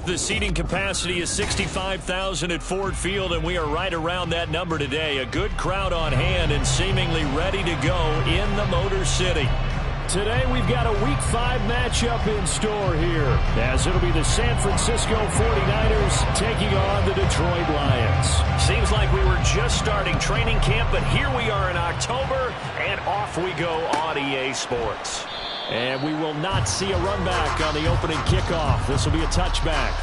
The seating capacity is 65,000 at Ford Field, and we are right around that number today. A good crowd on hand and seemingly ready to go in the Motor City. Today we've got a Week 5 matchup in store here, as it'll be the San Francisco 49ers taking on the Detroit Lions. Seems like we were just starting training camp, but here we are in October, and off we go on EA Sports. And we will not see a run back on the opening kickoff. This will be a touchback.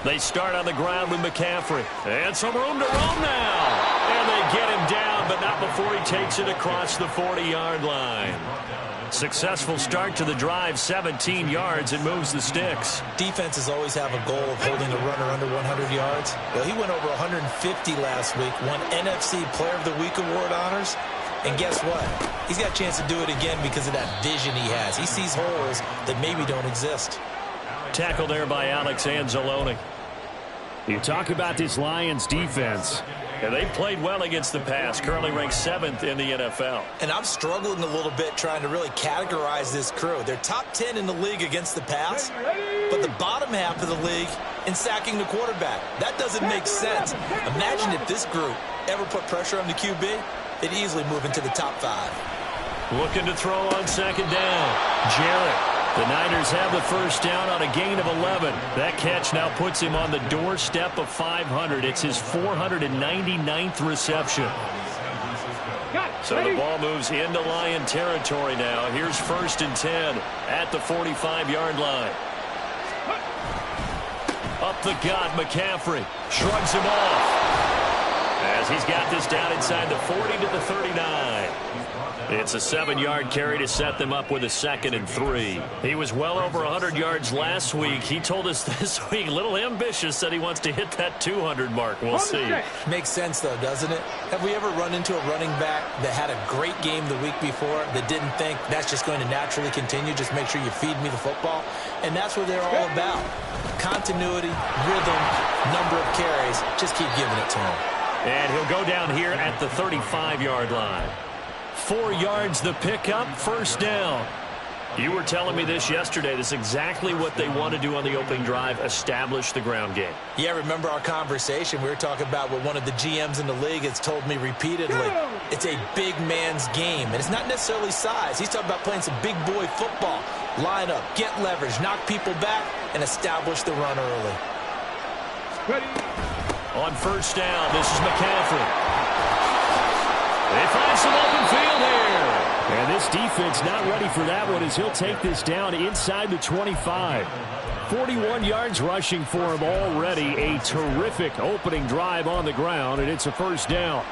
They start on the ground with McCaffrey. And some room to roam now. And they get him down, but not before he takes it across the 40-yard line. Successful start to the drive, 17 yards, and moves the sticks. Defenses always have a goal of holding a runner under 100 yards. Well, he went over 150 last week, won NFC Player of the Week award honors. And guess what? He's got a chance to do it again because of that vision he has. He sees holes that maybe don't exist. Tackle there by Alex Anzalone. You talk about this Lions defense. And they played well against the pass, currently ranked 7th in the NFL. And I'm struggling a little bit trying to really categorize this crew. They're top 10 in the league against the pass, but the bottom half of the league in sacking the quarterback. That doesn't make sense. Imagine if this group ever put pressure on the QB, they'd easily move into the top 5. Looking to throw on second down. Jarrett. The Niners have the first down on a gain of 11. That catch now puts him on the doorstep of 500. It's his 499th reception. So the ball moves into Lion territory now. Here's 1st and 10 at the 45-yard line. Up the gut, McCaffrey shrugs him off as he's got this down inside the 40 to the 39. It's a 7-yard carry to set them up with a 2nd and 3. He was well over 100 yards last week. He told us this week, a little ambitious, said he wants to hit that 200 mark. We'll see. Makes sense, though, doesn't it? Have we ever run into a running back that had a great game the week before that didn't think that's just going to naturally continue? Just make sure you feed me the football. And that's what they're all about. Continuity, rhythm, number of carries. Just keep giving it to him. And he'll go down here at the 35-yard line. 4 yards the pickup, 1st down. You were telling me this yesterday. This is exactly what they want to do on the opening drive, establish the ground game. Yeah, remember our conversation? We were talking about what one of the GMs in the league has told me repeatedly. It's a big man's game, and it's not necessarily size. He's talking about playing some big boy football. Line up, get leverage, knock people back, and establish the run early. On 1st down, this is McCaffrey. They find some open field here. And this defense not ready for that one as he'll take this down inside the 25. 41 yards rushing for him already. A terrific opening drive on the ground, and it's a 1st down.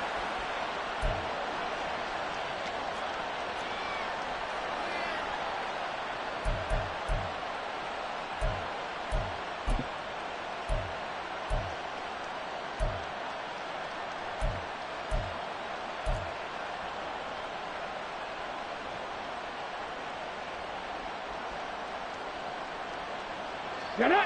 Get it!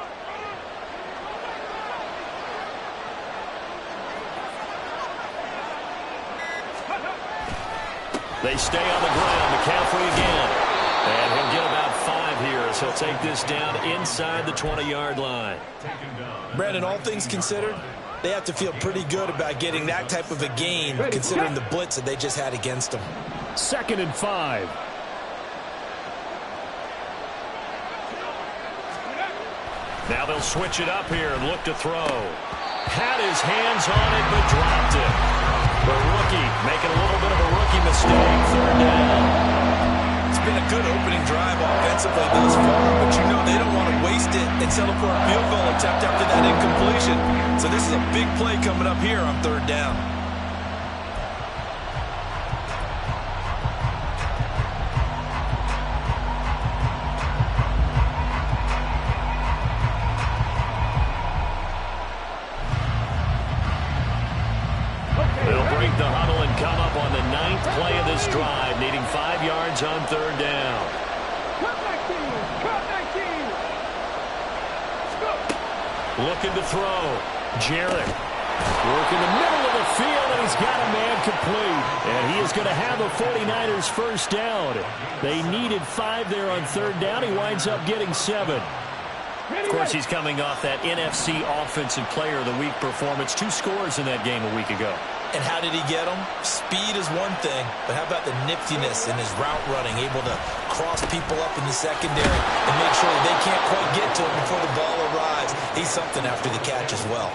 They stay on the ground. McCaffrey again. And he'll get about 5 here as he'll take this down inside the 20-yard line. Brandon, all things considered, they have to feel pretty good about getting that type of a gain considering the blitz that they just had against them. 2nd and 5. Now they'll switch it up here and look to throw. Had his hands on it, but dropped it. The rookie making a little bit of a rookie mistake. 3rd down. It's been a good opening drive offensively thus far, but you know they don't want to waste it and settle for a field goal attempt after that incompletion. So this is a big play coming up here on 3rd down. They'll break the huddle and come up on the 9th play of this drive, needing 5 yards on Looking to throw. Jarrett. Work in the middle of the field, and he's got a man complete. And he is going to have a 49ers first down. They needed 5 there on third down. He winds up getting 7. Of course, he's coming off that NFC Offensive Player of the Week performance. 2 scores in that game a week ago. And how did he get them? Speed is one thing, but how about the niftiness in his route running, able to cross people up in the secondary and make sure that they can't quite get to him before the ball arrives. He's something after the catch as well.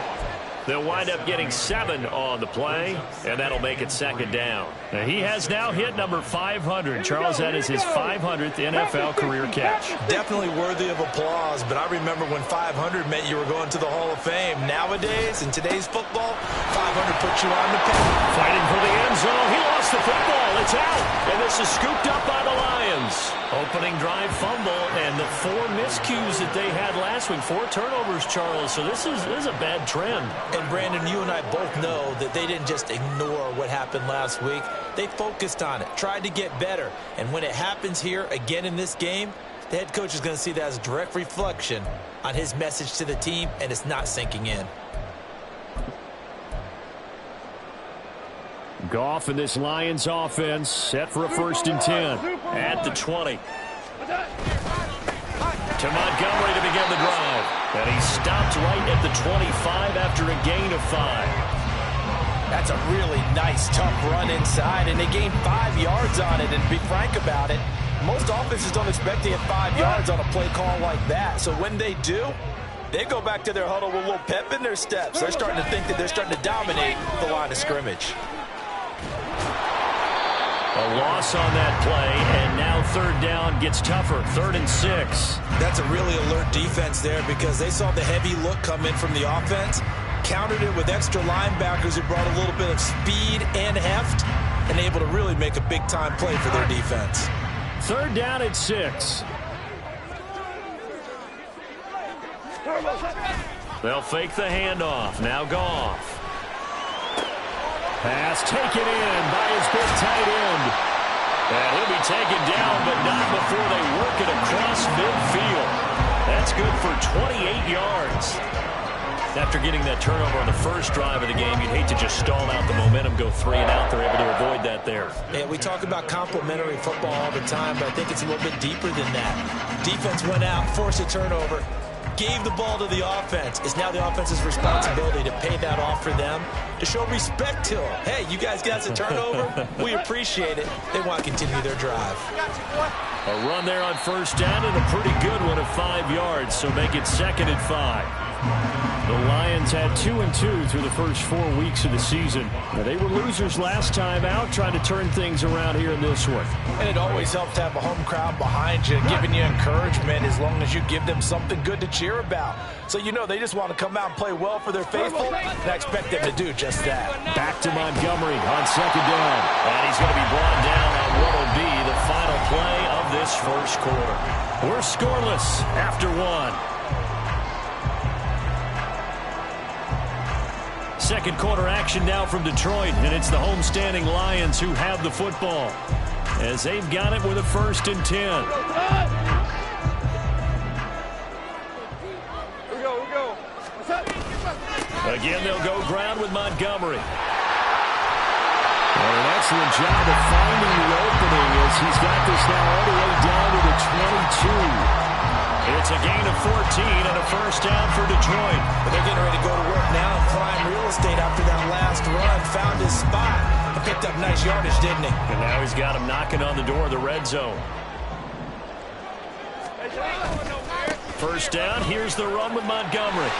They'll wind up getting 7 on the play, and that'll make it second down. Now, he has now hit number 500. Charles, that is his 500th NFL career catch. Definitely worthy of applause, but I remember when 500 meant you were going to the Hall of Fame. Nowadays, in today's football, 500 puts you on the pen. Fighting for the end zone. He lost the football. It's out, and this is scooped up by the Lions. Opening drive fumble, and the 4 miscues that they had last week. 4 turnovers, Charles, so this is a bad trend. And Brandon, you and I both know that they didn't just ignore what happened last week. They focused on it, tried to get better. And when it happens here again in this game, the head coach is going to see that as a direct reflection on his message to the team, and it's not sinking in. Goff and this Lions offense set for a 1st and 10. At the 20. To Montgomery to begin the drive. And he stopped right at the 25 after a gain of 5. That's a really nice, tough run inside, and they gained 5 yards on it. And to be frank about it, most offenses don't expect to get 5 yards on a play call like that. So when they do, they go back to their huddle with a little pep in their steps. They're starting to think that they're starting to dominate the line of scrimmage. A loss on that play, and now third down gets tougher. 3rd and 6. That's a really alert defense there because they saw the heavy look come in from the offense, countered it with extra linebackers who brought a little bit of speed and heft, and able to really make a big-time play for their defense. 3rd down at 6. They'll fake the handoff. Now Goff. Pass taken in by his big tight end. And he'll be taken down, but not before they work it across midfield. That's good for 28 yards. After getting that turnover on the first drive of the game, you'd hate to just stall out the momentum, go 3 and out. They're able to avoid that there. Yeah, we talk about complementary football all the time, but I think it's a little bit deeper than that. Defense went out, forced a turnover, gave the ball to the offense. It's now the offense's responsibility to pay that off for them, to show respect to them. Hey, you guys got a turnover? We appreciate it. They want to continue their drive. A run there on first down, and a pretty good one of 5 yards, so make it 2nd and 5. The Lions had 2-2 through the first 4 weeks of the season. Now, they were losers last time out, trying to turn things around here in this one. And it always helps to have a home crowd behind you, giving you encouragement as long as you give them something good to cheer about. So you know they just want to come out and play well for their faithful, and I expect them to do just that. Back to Montgomery on 2nd down. And he's going to be brought down on what will be the final play of this first quarter. We're scoreless after 1. Second quarter action now from Detroit, and it's the homestanding Lions who have the football as they've got it with a 1st and 10. Here we go. Again, they'll go ground with Montgomery. And an excellent job of finding the opening as he's got this now all the way down to the 22. It's a gain of 14 and a first down for Detroit. But they're getting ready to go to work now in prime real estate after that last run. Found his spot and picked up nice yardage, didn't he? And now he's got him knocking on the door of the red zone. First down, here's the run with Montgomery.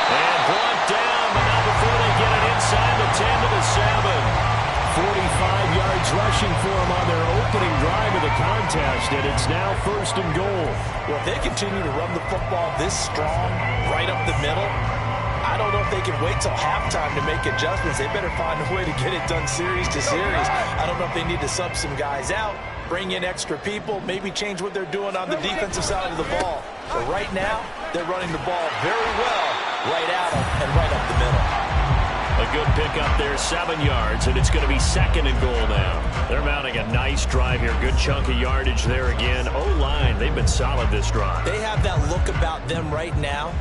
And brought down, but not before they get it inside the 10 to the 7. 45 yards rushing for him on their opening drive of the contest, and it's now 1st and goal. Well, if they continue to run the football this strong, right up the middle, I don't know if they can wait till halftime to make adjustments. They better find a way to get it done series to series. I don't know if they need to sub some guys out, bring in extra people, maybe change what they're doing on the defensive side of the ball. But right now, they're running the ball very well right at them and right up the middle. A good pickup there, 7 yards, and it's going to be 2nd and goal now. They're mounting a nice drive here. Good chunk of yardage there again. O-line, they've been solid this drive. They have that look about them right now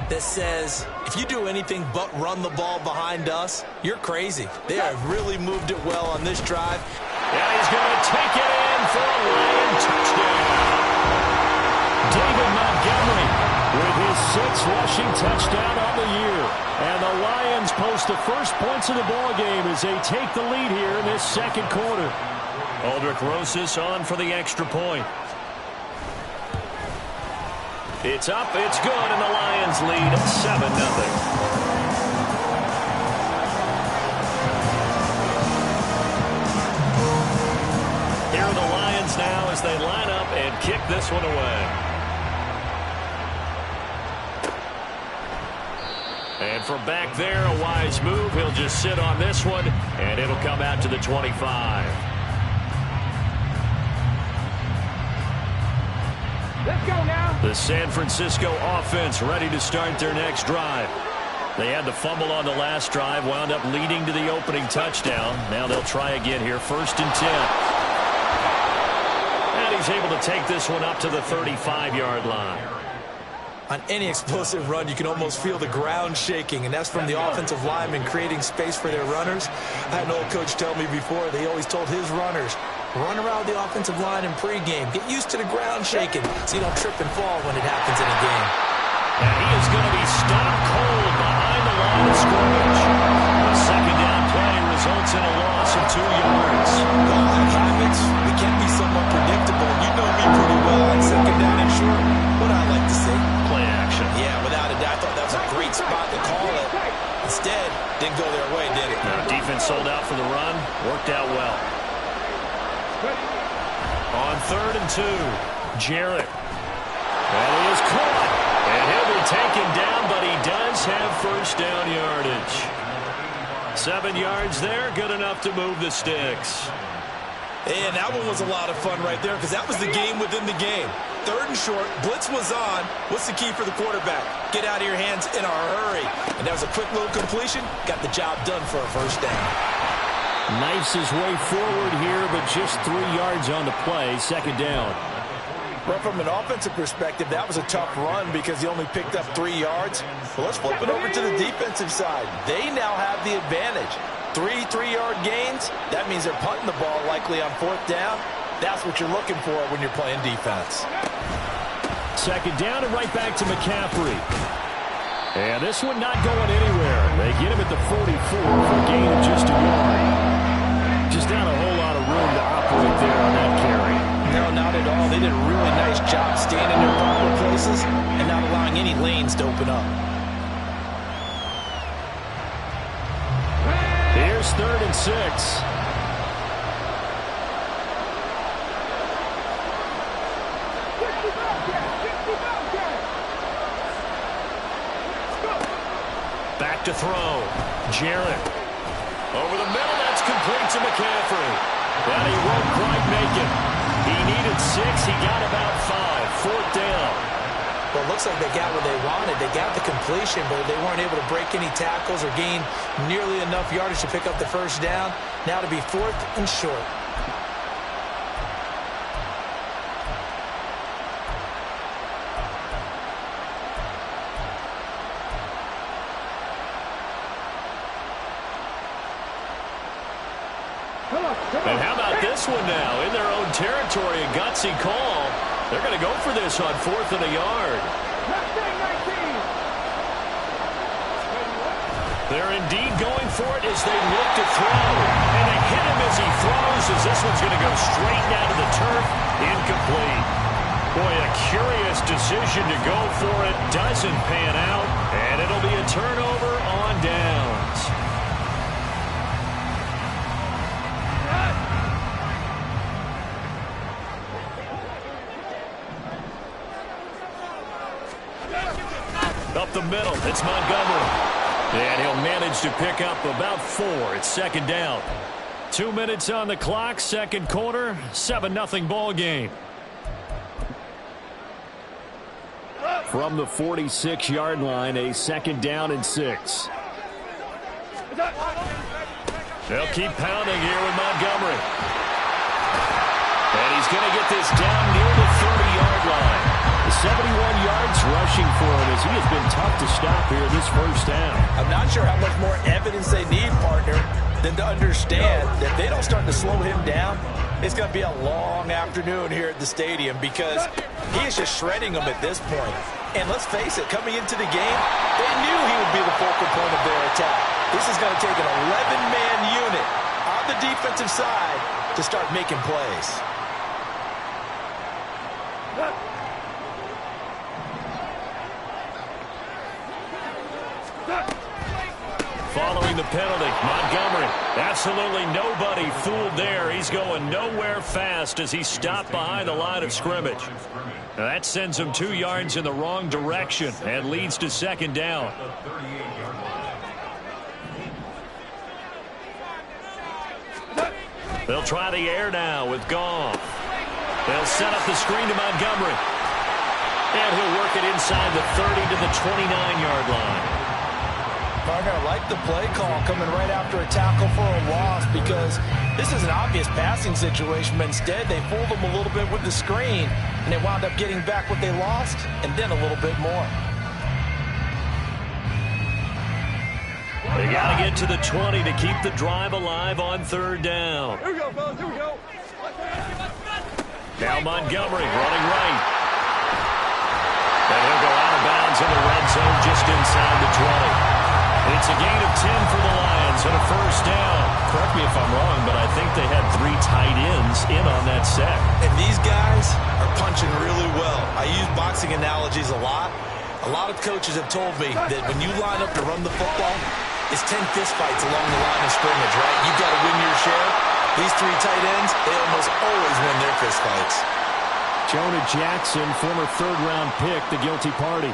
that says, if you do anything but run the ball behind us, you're crazy. They have really moved it well on this drive. Yeah, he's going to take it in for a Lion touchdown. David Montgomery with his 6th rushing touchdown on the year. And the Lions post the first points of the ball game as they take the lead here in this second quarter. Aldrick Rosas on for the extra point. It's up, it's good, and the Lions lead 7-0. Here are the Lions now as they line up and kick this one away. And from back there, a wise move. He'll just sit on this one, and it'll come out to the 25. Let's go now. The San Francisco offense ready to start their next drive. They had the fumble on the last drive, wound up leading to the opening touchdown. Now they'll try again here, 1st and 10. And he's able to take this one up to the 35-yard line. On any explosive run, you can almost feel the ground shaking, and that's from the offensive linemen creating space for their runners. I had an old coach tell me before, they always told his runners, run around the offensive line in pregame. Get used to the ground shaking so you don't trip and fall when it happens in a game. And he is going to be stopped cold behind the line of scrimmage. The second down play results in a loss of 2 yards. Well, like habits, we can be somewhat predictable. You know me pretty well on second down and short. What I like to say? Play action. Yeah, without a doubt, I thought that was a great spot to call it. Instead, didn't go their way, did it? Now, defense sold out for the run. Worked out well. On 3rd and 2, Jarrett. And he is caught. And he'll be taken down, but he does have first down yardage. 7 yards there, good enough to move the sticks. And that one was a lot of fun right there because that was the game within the game. 3rd and short, blitz was on. What's the key for the quarterback? Get out of your hands in a hurry. And that was a quick little completion. Got the job done for a first down. Knifes his way forward here, but just 3 yards on the play, 2nd down. Well, from an offensive perspective, that was a tough run because he only picked up 3 yards. Well, let's flip it over to the defensive side. They now have the advantage. 3 3-yard gains, that means they're punting the ball likely on 4th down. That's what you're looking for when you're playing defense. 2nd down and right back to McCaffrey. And this one not going anywhere. They get him at the 44 for a gain of just a yard. Just not a whole lot of room to operate there on that carry. No, not at all. They did a really nice job staying in their proper places and not allowing any lanes to open up. Here's 3rd and 6. Back to throw. Jarrett. Over the middle, that's complete to McCaffrey. And he won't quite make it. He needed 6. He got about 5. 4th down. Well, it looks like they got what they wanted. They got the completion, but they weren't able to break any tackles or gain nearly enough yardage to pick up the first down. Now to be 4th and short. And how about this one now? In their own territory, a gutsy call. They're going to go for this on 4th and a yard. They're indeed going for it as they look to throw. And they hit him as he throws as this one's going to go straight down to the turf. Incomplete. Boy, a curious decision to go for it. Doesn't pan out. And it'll be a turnover on downs. Up the middle, it's Montgomery. And he'll manage to pick up about 4. It's 2nd down. 2 minutes on the clock, 2nd quarter, 7-0 ball game. From the 46-yard line, a 2nd down and 6. They'll keep pounding here with Montgomery. And he's going to get this down near the 30-yard line. 71 yards rushing for him as he has been tough to stop here this first down. I'm not sure how much more evidence they need, partner, than to understand that if they don't start to slow him down, it's going to be a long afternoon here at the stadium because he is just shredding them at this point. And let's face it, coming into the game, they knew he would be the focal point of their attack. This is going to take an 11-man unit on the defensive side to start making plays. Following the penalty, Montgomery. Absolutely nobody fooled there. He's going nowhere fast as he stopped behind the line of scrimmage. Now that sends him 2 yards in the wrong direction and leads to second down. They'll try the air now with Goff. They'll set up the screen to Montgomery. And he'll work it inside the 30 to the 29-yard line. Partner, I like the play call coming right after a tackle for a loss because this is an obvious passing situation, but instead they fooled them a little bit with the screen, and they wound up getting back what they lost and then a little bit more. They got to get to the 20 to keep the drive alive on third down. Here we go, fellas. Here we go. Now Montgomery running right. And he'll go out of bounds in the red zone just inside the 20. It's a gain of 10 for the Lions and a first down. Correct me if I'm wrong, but I think they had 3 tight ends in on that set. And these guys are punching really well. I use boxing analogies a lot. A lot of coaches have told me that when you line up to run the football, it's 10 fistfights along the line of scrimmage, right? You've got to win your share. These 3 tight ends, they almost always win their fistfights. Jonah Jackson, former third-round pick, the guilty party.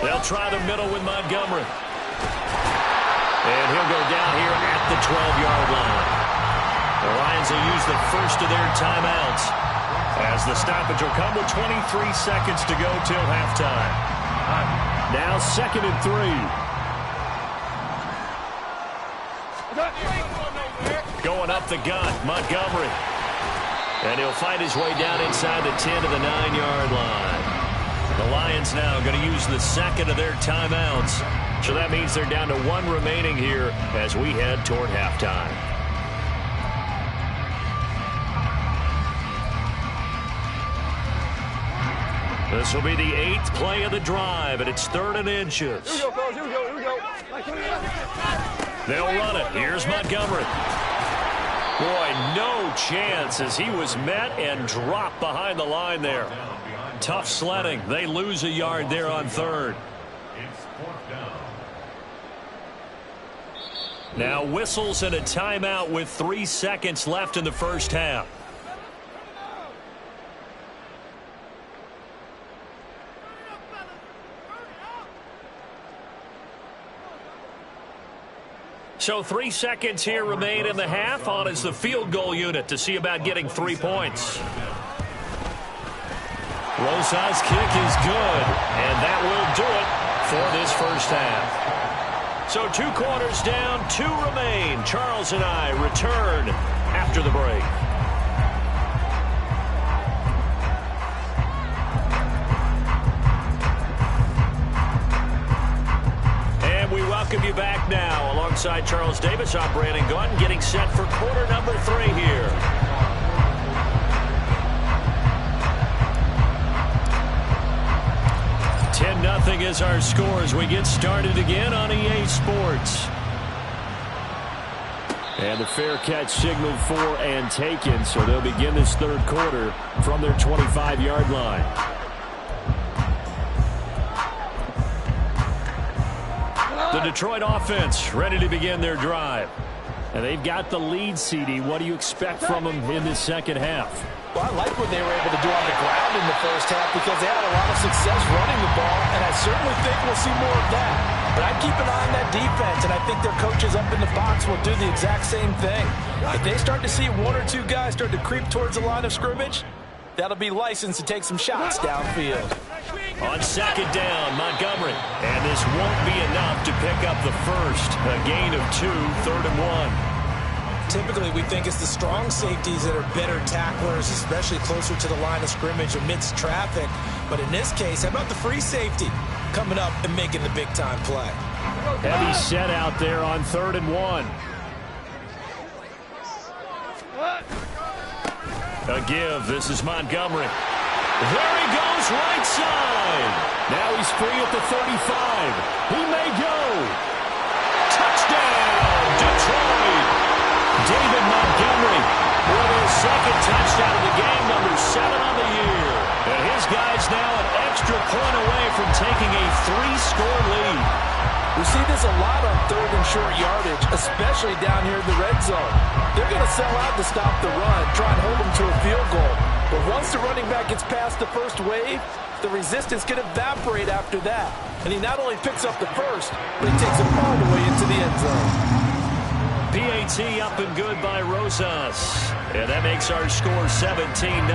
They'll try the middle with Montgomery. And he'll go down here at the 12-yard line. The Lions will use the first of their timeouts as the stoppage will come with 23 seconds to go till halftime. Now 2nd and 3. Going up the gut, Montgomery. And he'll fight his way down inside the 10 to the 9-yard line. The Lions now going to use the second of their timeouts. So that means they're down to 1 remaining here as we head toward halftime. This will be the 8th play of the drive, and it's 3rd and inches. Here we go, fellas. Here we go. Here we go. They'll run it. Here's Montgomery. Boy, no chance as he was met and dropped behind the line there. Tough sledding. They lose a yard there on 3rd. Now whistles and a timeout with 3 seconds left in the first half. So 3 seconds here remain in the half. On is the field goal unit to see about getting 3 points. Rosa's kick is good, and that will do it for this first half. So 2 quarters down, 2 remain. Charles and I return after the break. And we welcome you back now. Alongside Charles Davis, I'm Brandon Gaudin, getting set for quarter number 3 here. 10-0 is our score as we get started again on EA Sports. And the fair catch signaled for and taken, so they'll begin this 3rd quarter from their 25-yard line. The Detroit offense ready to begin their drive. And they've got the lead, CD. What do you expect from them in this second half? Well, I like what they were able to do on the ground in the first half because they had a lot of success running the ball, and I certainly think we'll see more of that. But I'd keep an eye on that defense, and I think their coaches up in the box will do the exact same thing. If they start to see 1 or 2 guys start to creep towards the line of scrimmage, that'll be licensed to take some shots downfield. On 2nd down, Montgomery. And this won't be enough enough to pick up the first. A gain of 2, 3rd and 1. Typically, we think it's the strong safeties that are better tacklers, especially closer to the line of scrimmage amidst traffic. But in this case, how about the free safety coming up and making the big-time play? Heavy set out there on 3rd and 1. A give. This is Montgomery. There he goes, right side. Now he's free at the 35. He may go. Touchdown, Detroit. David Montgomery with his second touchdown of the game, number 7 on the year. And his guy's now an extra point away from taking a 3-score lead. We see this a lot on 3rd and short yardage, especially down here in the red zone. They're going to sell out to stop the run, try and hold them to a field goal. But once the running back gets past the first wave, the resistance can evaporate after that. And he not only picks up the first, but he takes it all the way into the end zone. PAT up and good by Rosas. And that makes our score 17-0.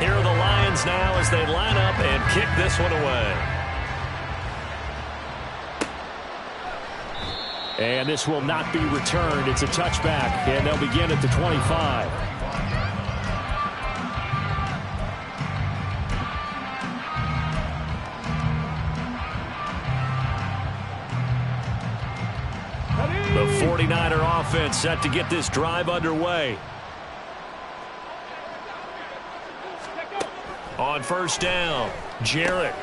Here are the Lions now as they line up and kick this one away. And this will not be returned. It's a touchback, and they'll begin at the 25. The 49er offense set to get this drive underway. On 1st down, Jarrett.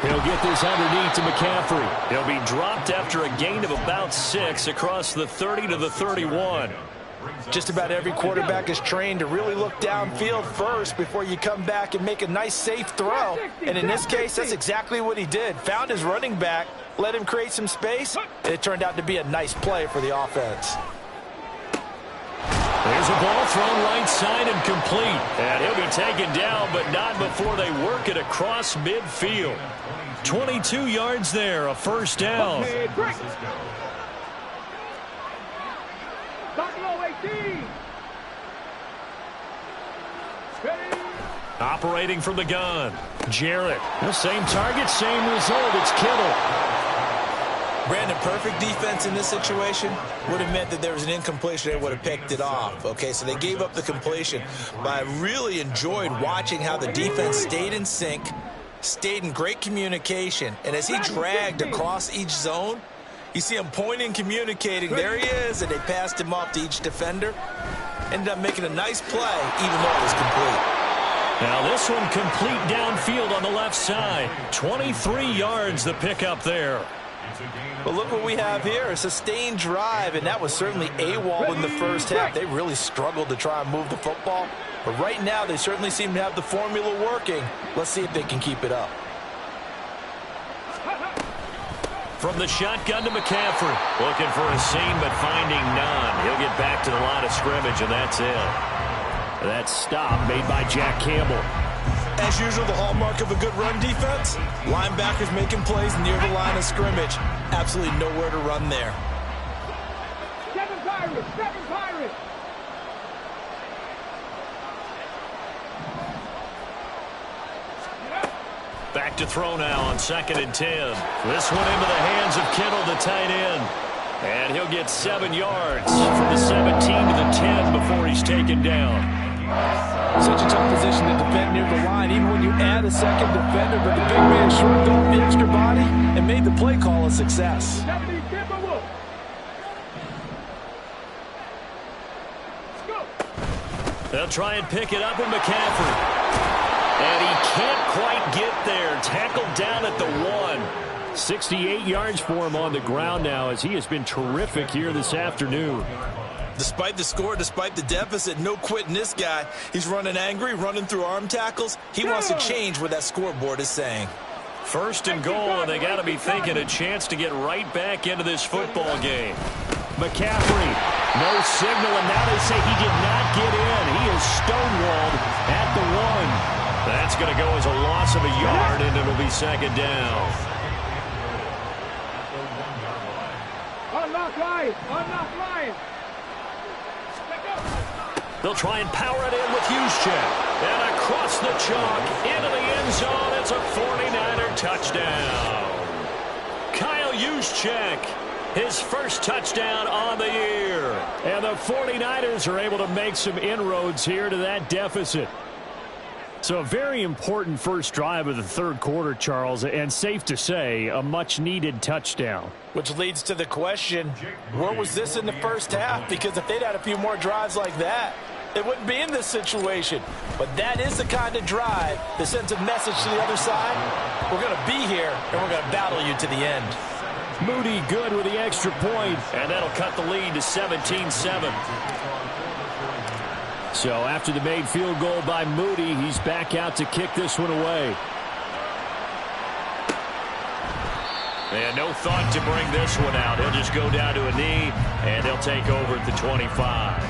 He'll get this underneath to McCaffrey. He'll be dropped after a gain of about 6 across the 30 to the 31. Just about every quarterback is trained to really look downfield first before you come back and make a nice, safe throw. And in this case, that's exactly what he did. Found his running back, let him create some space, and it turned out to be a nice play for the offense. There's a ball thrown right side and complete. And he'll be taken down, but not before they work it across midfield. 22 yards there, a 1st down. Operating from the gun, Jarrett. The same target, same result. It's Kittle. Brandon, perfect defense in this situation would have meant that there was an incompletion. They would have picked it off. Okay, so they gave up the completion. But I really enjoyed watching how the defense stayed in sync, stayed in great communication. And as he dragged across each zone, you see him pointing, communicating. There he is, and they passed him off to each defender. Ended up making a nice play, even though it was complete. Now this one complete downfield on the left side. 23 yards the pickup there. But look what we have here, a sustained drive, and that was certainly AWOL in the first half. They really struggled to try and move the football. But right now, they certainly seem to have the formula working. Let's see if they can keep it up. From the shotgun to McCaffrey. Looking for a seam, but finding none. He'll get back to the line of scrimmage, and that's it. That stop made by Jack Campbell. As usual, the hallmark of a good run defense, linebackers making plays near the line of scrimmage. Absolutely nowhere to run there. Seven Pirates! Back to throw now on 2nd and 10. This one into the hands of Kittle, the tight end. And he'll get 7 yards from the 17 to the 10 before he's taken down. Such a tough position to defend near the line, even when you add a second defender, but the big man shrugged off the extra body and made the play call a success. They'll try and pick it up with McCaffrey. And he can't quite get there. Tackled down at the 1. 68 yards for him on the ground now as he has been terrific here this afternoon. Despite the score, despite the deficit, no quitting this guy. He's running angry, running through arm tackles. He wants to change what that scoreboard is saying. 1st and goal, and they got to be thinking a chance to get right back into this football game. McCaffrey, no signal, and now they say he did not get in. He is stonewalled at the 1. That's going to go as a loss of a yard, and it'll be 2nd down. Unlock line! They'll try and power it in with Juszczyk. And across the chalk, into the end zone. It's a 49er touchdown. Kyle Juszczyk. His first touchdown on the year. And the 49ers are able to make some inroads here to that deficit. So a very important first drive of the third quarter, Charles, and safe to say, a much-needed touchdown. Which leads to the question, where was this in the first half? Because if they'd had a few more drives like that, it wouldn't be in this situation. But that is the kind of drive that sends a message to the other side. We're going to be here, and we're going to battle you to the end. Moody good with the extra point. And that'll cut the lead to 17-7. So after the made field goal by Moody, he's back out to kick this one away. And no thought to bring this one out. He'll just go down to a knee, and they'll take over at the 25.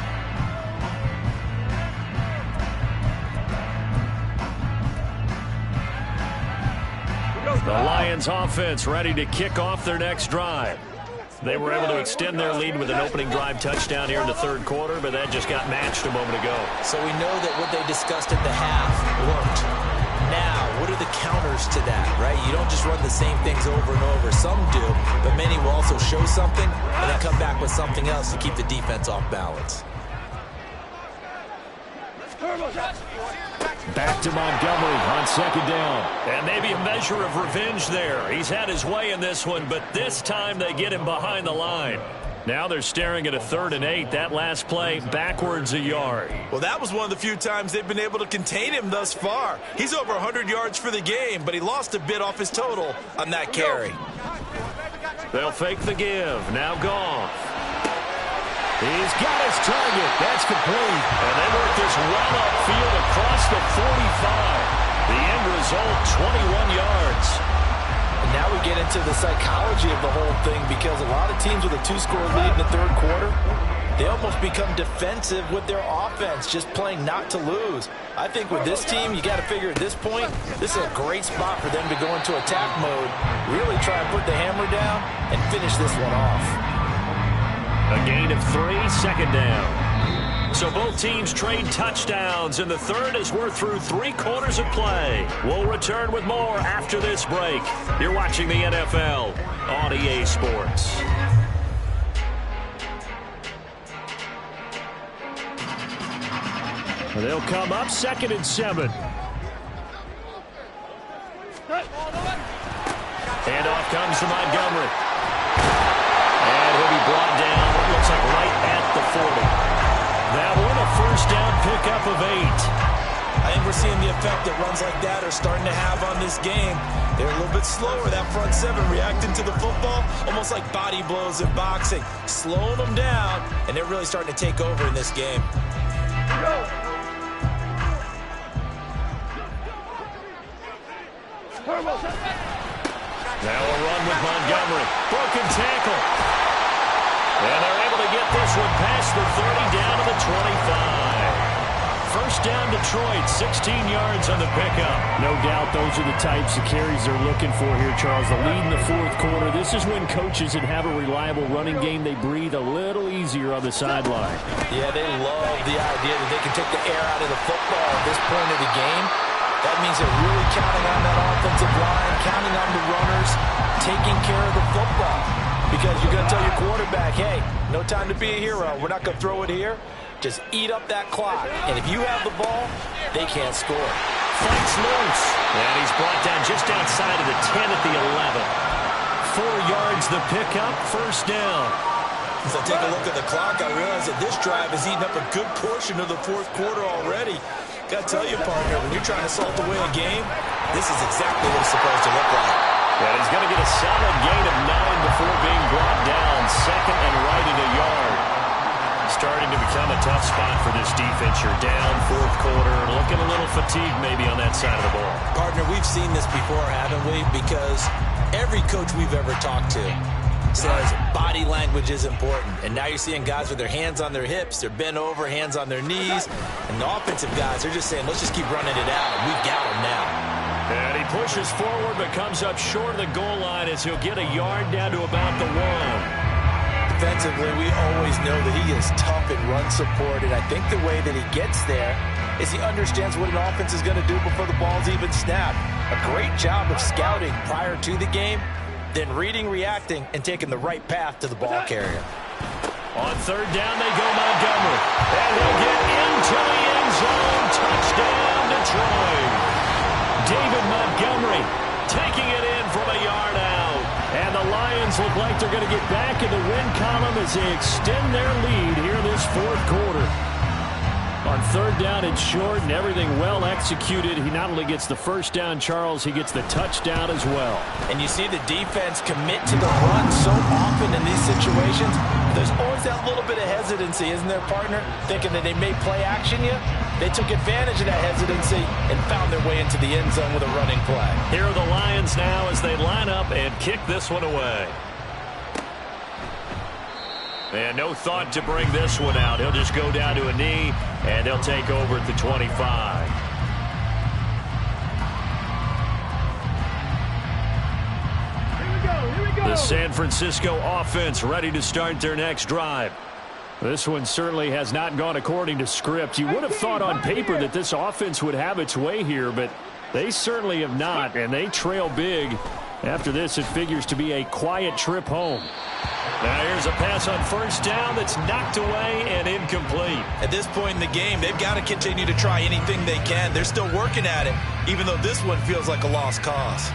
The Lions offense ready to kick off their next drive. They were able to extend their lead with an opening drive touchdown here in the third quarter, but that just got matched a moment ago. So we know that what they discussed at the half worked. Now, what are the counters to that, right? You don't just run the same things over and over. Some do, but many will also show something and then come back with something else to keep the defense off balance. Back to Montgomery on second down. And maybe a measure of revenge there. He's had his way in this one, but this time they get him behind the line. Now they're staring at a 3rd and 8. That last play backwards a yard. Well, that was one of the few times they've been able to contain him thus far. He's over 100 yards for the game, but he lost a bit off his total on that carry. They'll fake the give. Now Goff. He's got his target. That's complete. And they work this well upfield across the 45. The end result, 21 yards. And now we get into the psychology of the whole thing, because a lot of teams with a 2-score lead in the third quarter, they almost become defensive with their offense, just playing not to lose. I think with this team, you got to figure at this point, this is a great spot for them to go into attack mode, really try and put the hammer down and finish this one off. A gain of 3, second down. So both teams trade touchdowns, and the third as we're through 3 quarters of play. We'll return with more after this break. You're watching the NFL on EA Sports. They'll come up 2nd and 7. And off comes to Montgomery. And he'll be brought down, it looks like right at the 40. That one a first down pickup of 8. I think we're seeing the effect that runs like that are starting to have on this game. They're a little bit slower, that front 7, reacting to the football, almost like body blows in boxing, slowing them down, and they're really starting to take over in this game. Now a run with Montgomery. Broken tackle. And they're able to get this one past the 30 down to the 25. First down Detroit, 16 yards on the pickup. No doubt those are the types of carries they're looking for here, Charles. The lead in the fourth quarter. This is when coaches that have a reliable running game, they breathe a little easier on the sideline. Yeah, they love the idea that they can take the air out of the football at this point of the game. That means they're really counting on that offensive line, counting on the runners, taking care of the football. Because you're going to tell your quarterback, hey, no time to be a hero. We're not going to throw it here. Just eat up that clock. And if you have the ball, they can't score. Fights loose. And he's brought down just outside of the 10 at the 11. 4 yards the pickup, first down. As I take a look at the clock, I realize that this drive has eaten up a good portion of the fourth quarter already. Got to tell you, partner, when you're trying to salt away a game, this is exactly what it's supposed to look like. And he's going to get a solid gain of 9 before being brought down. Second and right at a yard. Starting to become a tough spot for this defense. You're down fourth quarter, looking a little fatigued maybe on that side of the ball. Partner, we've seen this before, haven't we? Because every coach we've ever talked to says body language is important. And now you're seeing guys with their hands on their hips, they're bent over, hands on their knees. And the offensive guys, they're just saying, let's just keep running it out. We've got them now. And he pushes forward but comes up short of the goal line as he'll get a yard down to about the 1. Defensively, we always know that he is tough in run support, and I think the way that he gets there is he understands what an offense is going to do before the ball's even snapped. A great job of scouting prior to the game, then reading, reacting, and taking the right path to the ball carrier. On third down, they go Montgomery. And he'll get into the end zone. Touchdown, Detroit. David Montgomery taking it in from a yard out. And the Lions look like they're going to get back in the win column as they extend their lead here this fourth quarter. On third down, it's short and everything well executed. He not only gets the first down, Charles, he gets the touchdown as well. And you see the defense commit to the run so often in these situations. There's always that little bit of hesitancy, isn't there, partner? Thinking that they may play action you. They took advantage of that hesitancy and found their way into the end zone with a running play. Here are the Lions now as they line up and kick this one away. And no thought to bring this one out. He'll just go down to a knee, and they'll take over at the 25. Here we go. The San Francisco offense ready to start their next drive. This one certainly has not gone according to script. You would have thought on paper that this offense would have its way here, but they certainly have not, and they trail big. After this, it figures to be a quiet trip home. Now here's a pass on first down that's knocked away and incomplete. At this point in the game, they've got to continue to try anything they can. They're still working at it, even though this one feels like a lost cause.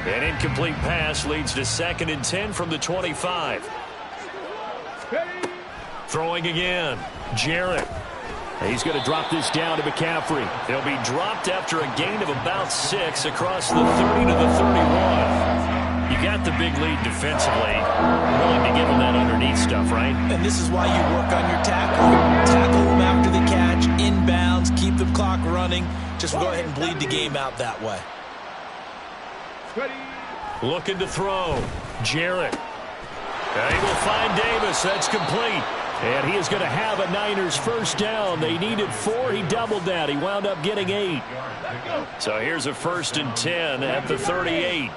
An incomplete pass leads to 2nd and 10 from the 25. Throwing again. Jarrett. He's going to drop this down to McCaffrey. He'll be dropped after a gain of about 6 across the 30 to the 31. You got the big lead defensively. Willing to give them that underneath stuff, right? And this is why you work on your tackle. Tackle them after the catch, inbounds, keep the clock running. Just go ahead and bleed the game out that way. Looking to throw. Jarrett. And he will find Davis. That's complete. And he is going to have a Niners first down. They needed 4. He doubled that. He wound up getting 8. So here's a 1st and 10 at the 38.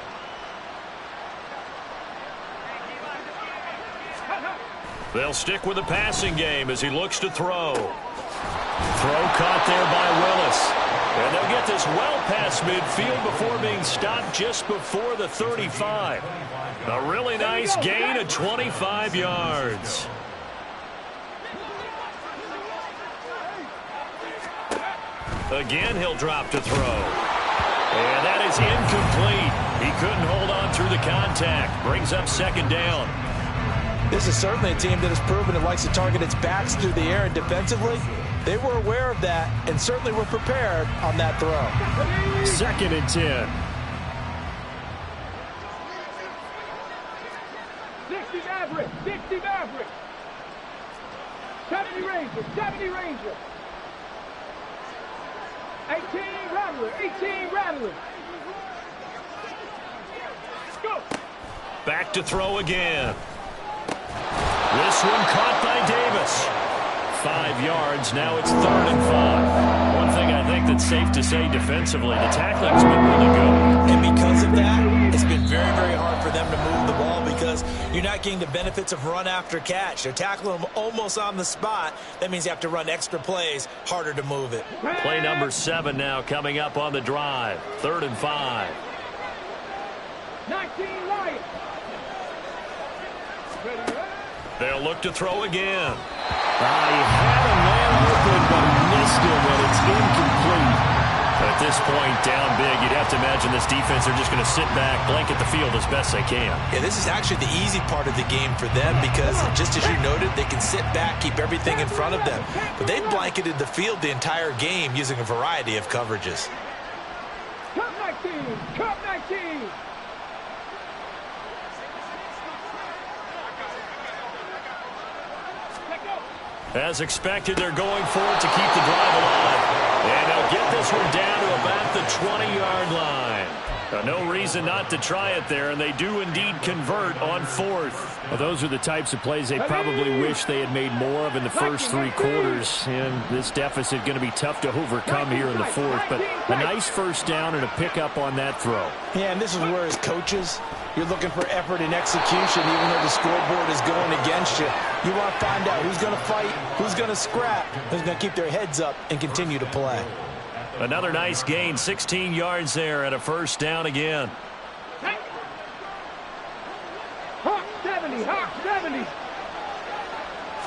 They'll stick with the passing game as he looks to throw. Throw caught there by Willis. And they'll get this well past midfield before being stopped just before the 35. A really nice gain of 25 yards. Again, he'll drop to throw. And that is incomplete. He couldn't hold on through the contact. Brings up 2nd down. This is certainly a team that has proven it likes to target its backs through the air, and defensively, they were aware of that and certainly were prepared on that throw. 2nd and 10. 60 Maverick, 60 Maverick. 70 Ranger, 70 Ranger. 18 Rattler, 18 Rattler. Go. Back to throw again. This one caught by Davis. 5 yards. Now it's 3rd and 5. One thing I think that's safe to say defensively, the tackling's been really good. And because of that, it's been very, very hard for them to move the ball because you're not getting the benefits of run after catch. They're tackling them almost on the spot. That means you have to run extra plays, harder to move it. Play number 7 now coming up on the drive. 3rd and 5. 19 Lions. They'll look to throw again. He had a man open, but he missed him, and it's incomplete. At this point, down big, you'd have to imagine this defense are just going to sit back, blanket the field as best they can. Yeah, this is actually the easy part of the game for them because, just as you noted, they can sit back, keep everything in front of them. But they've blanketed the field the entire game using a variety of coverages. Cup 19, Cup 19. As expected, they're going for it to keep the drive alive. And they'll get this one down to about the 20-yard line. No reason not to try it there, and they do indeed convert on 4th. Well, those are the types of plays they probably wish they had made more of in the first 3 quarters. And this deficit going to be tough to overcome here in the 4th. But a nice first down and a pickup on that throw. Yeah, and this is where as coaches, you're looking for effort and execution, even though the scoreboard is going against you. You want to find out who's going to fight, who's going to scrap, who's going to keep their heads up and continue to play. Another nice gain, 16 yards there and a first down again. Hawk 70, Hawk 70.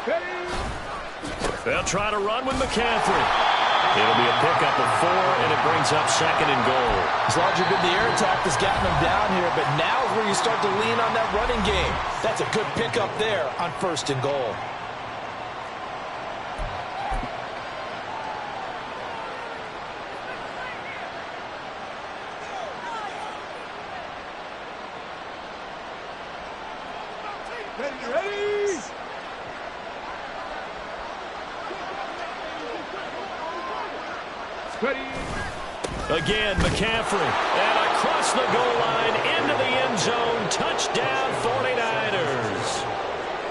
Ready? They'll try to run with McCaffrey. It'll be a pickup of 4, and it brings up 2nd and goal. As large as the air attack has gotten them down here, but now is where you start to lean on that running game. That's a good pickup there on 1st and goal. Ready? Ready? Again, McCaffrey. And across the goal line, into the end zone. Touchdown, 49ers.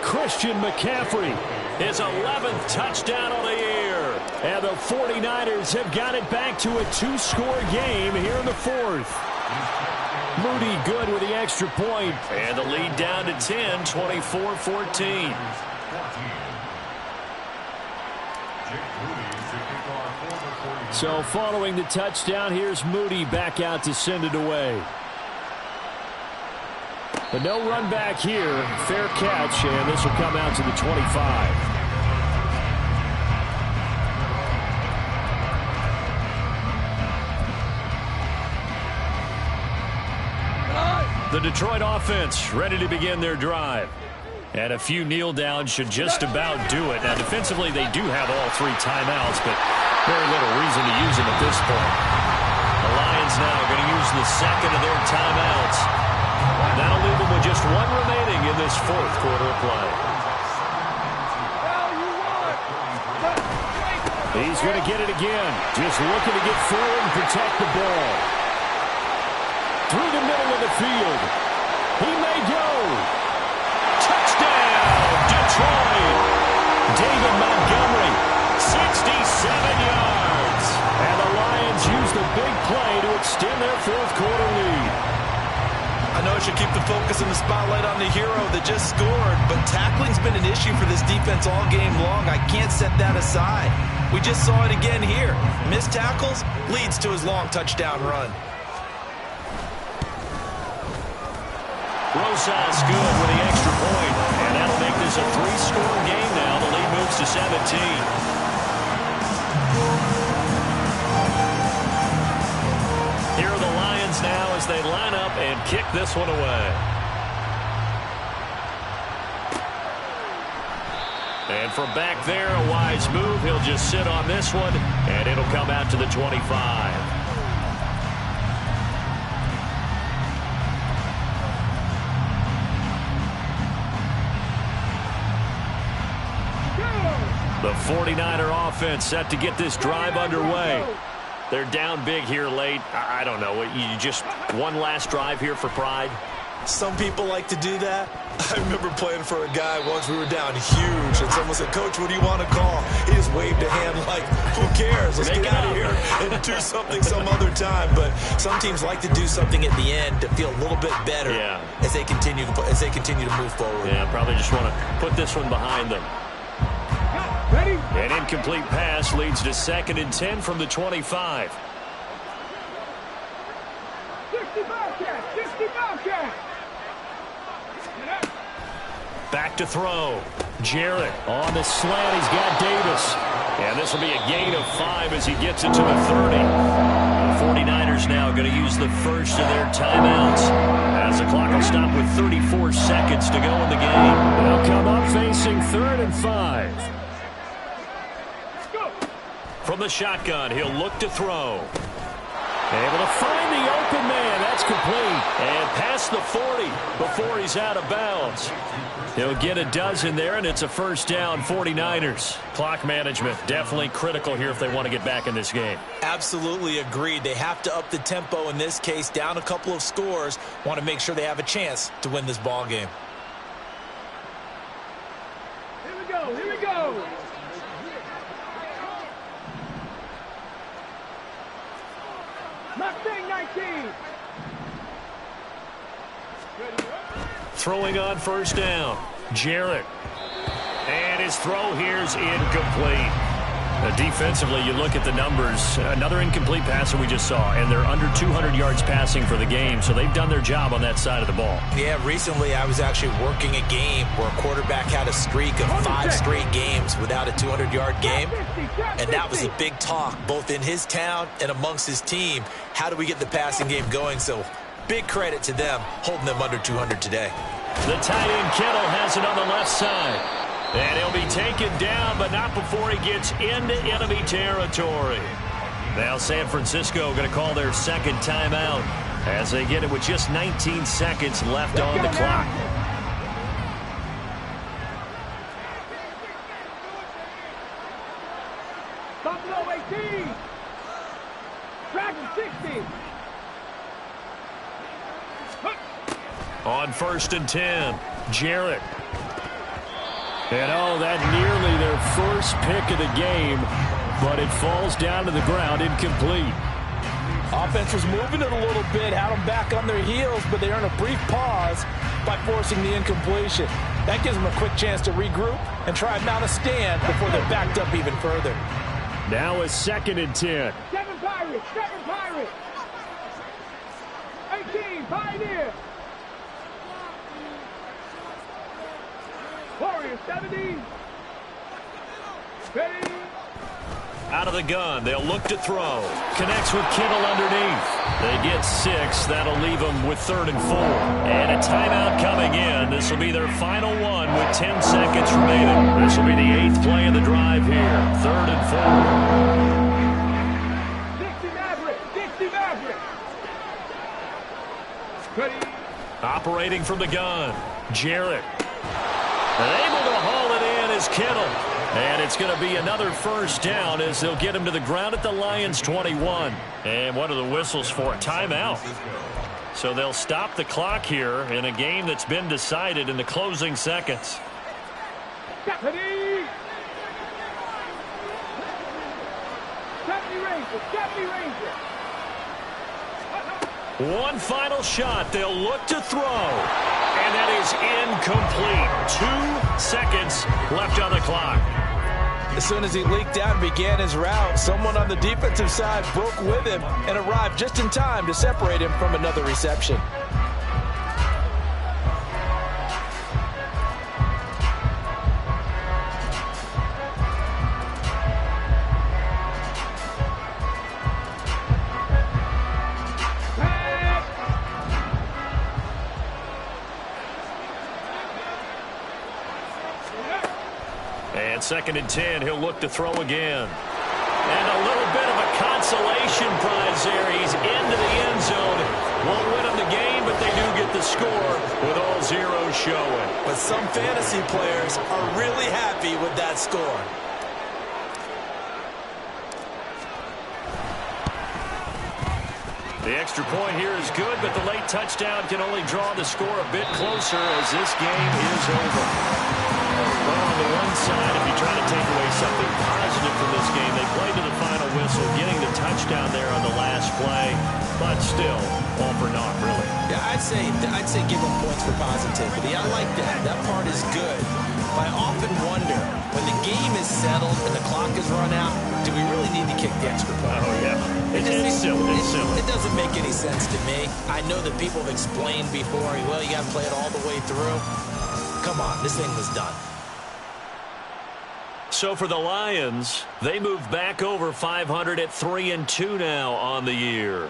Christian McCaffrey. His 11th touchdown on the year. And the 49ers have got it back to a 2-score game here in the 4th. Moody good with the extra point. And the lead down to 10, 24-14. So following the touchdown, here's Moody back out to send it away. But no run back here. Fair catch, and this will come out to the 25. The Detroit offense ready to begin their drive. And a few kneel downs should just about do it. Now, defensively, they do have all 3 timeouts, but very little reason to use them at this point. The Lions now going to use the 2nd of their timeouts. That'll leave them with just 1 remaining in this 4th quarter of play. He's going to get it again. Just looking to get forward and protect the ball. Through the middle of the field. He may go. Touchdown, Detroit. David Montgomery, 67 yards. And the Lions use the big play to extend their 4th quarter lead. I know I should keep the focus and the spotlight on the hero that just scored, but tackling's been an issue for this defense all game long. I can't set that aside. We just saw it again here. Missed tackles leads to his long touchdown run. Rosas good with the extra point, and that'll make this a 3-score game now. The lead moves to 17. Here are the Lions now as they line up and kick this one away. And from back there, a wise move. He'll just sit on this one, and it'll come out to the 25. The 49er offense set to get this drive underway. They're down big here late. I don't know. You just one last drive here for pride? Some people like to do that. I remember playing for a guy once. We were down huge, and someone said, "Coach, what do you want to call?" He just waved a hand like, "Who cares? Let's get out of here and do something some other time." But some teams like to do something at the end to feel a little bit better as they continue to move forward. Yeah, probably just want to put this one behind them. Ready? An incomplete pass leads to 2nd and 10 from the 25. 65 cat, 65 cat. Back to throw. Jarrett on the slant. He's got Davis. And this will be a gain of 5 as he gets it to the 30. The 49ers now going to use the first of their timeouts as the clock will stop with 34 seconds to go in the game. They'll come up facing 3rd and 5. From the shotgun, he'll look to throw. Able to find the open man. That's complete. And past the 40 before he's out of bounds. He'll get a dozen there, and it's a first down, 49ers. Clock management definitely critical here if they want to get back in this game. Absolutely agreed. They have to up the tempo in this case. Down a couple of scores. Want to make sure they have a chance to win this ball game. Here we go, here we go. Mustang 19. Throwing on first down. Jarrett. And his throw here's incomplete. Defensively, you look at the numbers. Another incomplete passer we just saw, and they're under 200 yards passing for the game, so they've done their job on that side of the ball. Yeah, recently I was actually working a game where a quarterback had a streak of 5 straight games without a 200-yard game, and that was a big talk both in his town and amongst his team. How do we get the passing game going? So big credit to them holding them under 200 today. The tight end Kittle has it on the left side. And he'll be taken down, but not before he gets into enemy territory. Now San Francisco going to call their second timeout as they get it with just 19 seconds left on the clock. Buffalo 18. Dragon 60. On 1st and 10, Jarrett. And that nearly their first pick of the game, but it falls down to the ground incomplete. Offense was moving it a little bit, had them back on their heels, but they earned a brief pause by forcing the incompletion. That gives them a quick chance to regroup and try and mount a stand before they're backed up even further. Now a 2nd and 10. 7 Pirates, 7 Pirates. 18 Pioneer. Warriors 70. Ready. Out of the gun, they'll look to throw. Connects with Kittle underneath. They get 6. That'll leave them with 3rd and 4. And a timeout coming in. This will be their final one with 10 seconds remaining. This will be the 8th play of the drive here. 3rd and 4. 60 Maverick, 60 Maverick. Ready. Operating from the gun, Jarrett. And able to haul it in is Kittle. And it's going to be another first down as they'll get him to the ground at the Lions' 21. And what are the whistles for? A timeout. So they'll stop the clock here in a game that's been decided in the closing seconds. Deputy! 70 Rangers, 70 Rangers. One final shot. They'll look to throw. And that is incomplete. 2 seconds left on the clock. As soon as he leaked out and began his route, someone on the defensive side broke with him and arrived just in time to separate him from another reception. And 2nd and 10, he'll look to throw again. And a little bit of a consolation prize there. He's into the end zone. Won't win them the game, but they do get the score with all zeros showing. But some fantasy players are really happy with that score. The extra point here is good, but the late touchdown can only draw the score a bit closer as this game is over. Well, on the one side, if you try to take away something positive from this game, they played to the final whistle, getting the touchdown there on the last play, but still, all for naught, really. Yeah, I'd say give them points for positivity. I like that. That part is good. But I often wonder, when the game is settled and the clock is run out, do we really need to kick the extra point? Oh, yeah. It's silly. It doesn't make any sense to me. I know that people have explained before, well, you got to play it all the way through. Come on, this thing was done. So for the Lions, they move back over 500 at 3-2 now on the year.